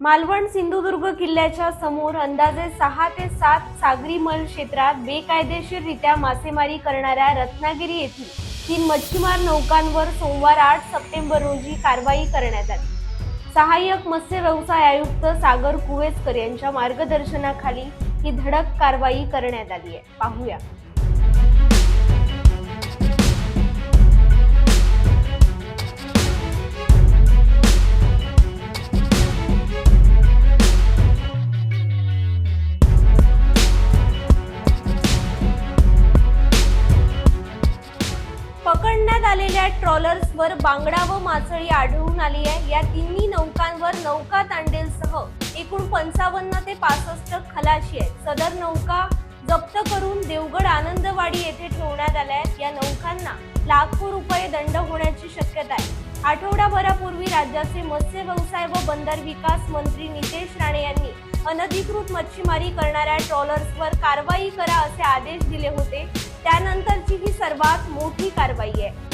मालवण सिंधुदुर्ग किल्ल्याच्या समोर अंदाजे 6 ते 7 सागरी मल क्षेत्रात बेकायदेशीररित्या मासेमारी करणाऱ्या रत्नागिरी येथील 3 मच्छीमार नौकांवर सोमवार 8 सप्टेंबर रोजी कारवाई करण्यात आली। सहाय्यक मत्स्य व्यवसाय आयुक्त सागर कुवेसकर यांच्या मार्गदर्शनाखाली ही धडक कारवाई करण्यात आली आहे। पाहूया। पकडण्यात आलेल्या ट्रॉलर्सवर बांगडा व मासळी आढळून आली आहे। या तिन्ही नौकांवर नौका तांडेलसह एकूण 55 ते 65 खलाशी आहेत। सदर नौका जप्त करून देवगड आनंदवाडी येथे ठेवण्यात आल्या आहेत। या नौकांना लाखो रुपये दंड होण्याची शक्यता आहे। आठवडाभरापूर्वी राज्याचे मत्स्य व्यवसाय व बंदर विकास मंत्री नितेश राणे यांनी अनधिकृत मच्छीमारी करणाऱ्या ट्रॉलर्सवर कारवाई करा असे आदेश दिले होते। त्यानंतरची ही सर्वात मोठी कारवाई आहे।